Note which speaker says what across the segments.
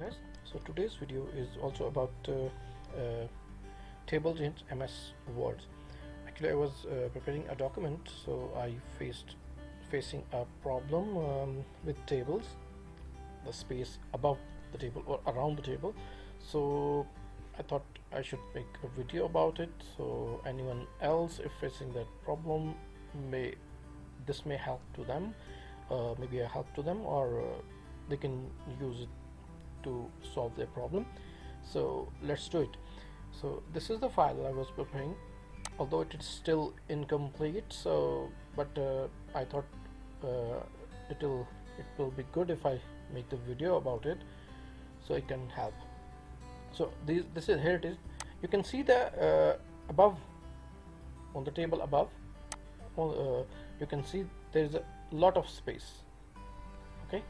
Speaker 1: guys, so today's video is also about tables in MS Word. Actually, I was preparing a document, so I facing a problem with tables, the space above the table or around the table. So I thought I should make a video about it, so anyone else if facing that problem may help to them, maybe a help to them, or they can use it to solve their problem. So let's do it. So this is the file I was preparing, although it is still incomplete, so but I thought it will be good if I make the video about it, so it can help. So this is, here it is. You can see the above, on the table above, you can see there is a lot of space. Okay,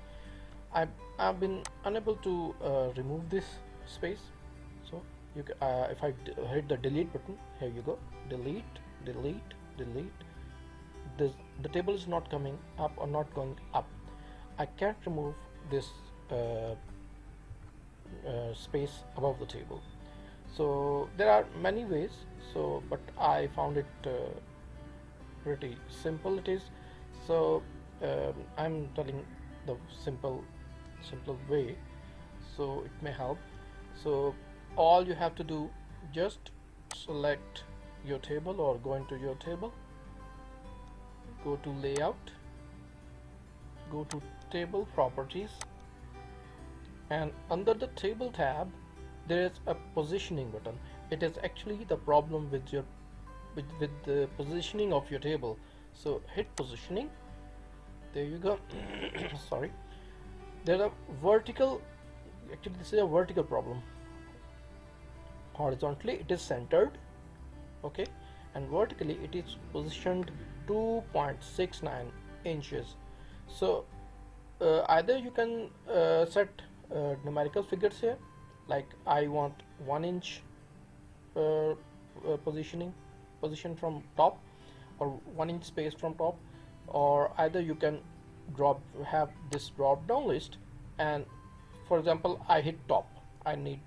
Speaker 1: I've been unable to remove this space, so you can, if I hit the delete button, here you go, delete, delete, delete. The table is not coming up or not going up. I can't remove this space above the table. So there are many ways, so but I found it pretty simple it is. So I'm telling the simple way, so it may help. So all you have to do, just select your table or go into your table, go to layout, go to table properties, and under the table tab there is a positioning button. It is actually the problem with your with the positioning of your table. So hit positioning, there you go. Sorry, there's a vertical, actually this is a vertical problem. Horizontally it is centered, okay, and vertically it is positioned 2.69 inches. So either you can set numerical figures here, like I want 1 inch position from top, or 1 inch space from top, or either you can have this drop down list, and for example I hit top, I need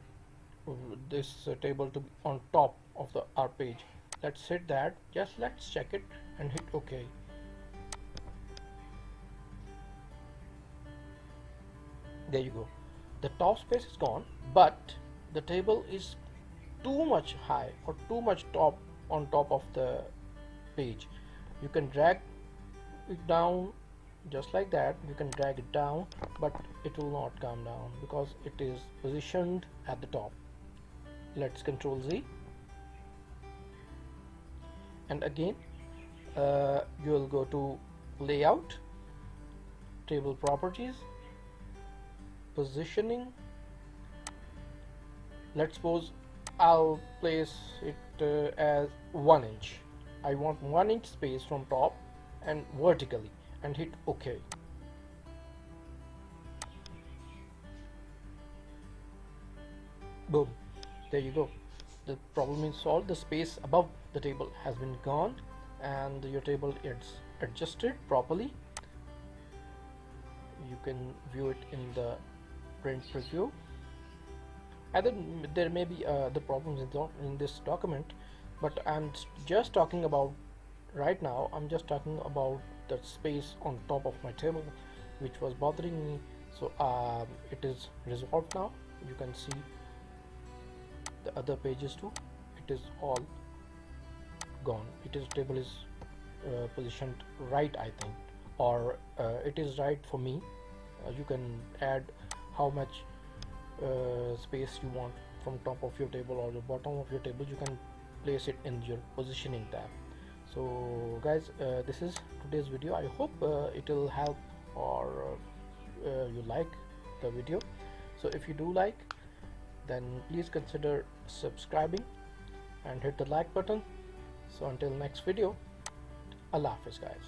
Speaker 1: this table to be on top of our page. Let's hit that, just let's check it and hit OK. There you go, the top space is gone, but the table is too much high or too much on top of the page. You can drag it down just like that, you can drag it down, but it will not come down because it is positioned at the top. Let's Control Z, and again you will go to layout, table properties, positioning. Let's suppose I'll place it as 1 inch. I want 1 inch space from top and vertically, and hit OK. Boom, there you go, the problem is solved. The space above the table has been gone and your table is adjusted properly. You can view it in the print preview. Either there may be the problems in this document, but I'm just talking about right now, I'm just talking about the space on top of my table which was bothering me. So it is resolved now. You can see the other pages too, it is all gone. Table is positioned right, I think, or it is right for me. You can add how much space you want from top of your table or the bottom of your table. You can place it in your positioning tab. So guys, this is today's video. I hope it will help, or you like the video. So if you do like, then please consider subscribing and hit the like button. So until next video, Allah Hafiz guys.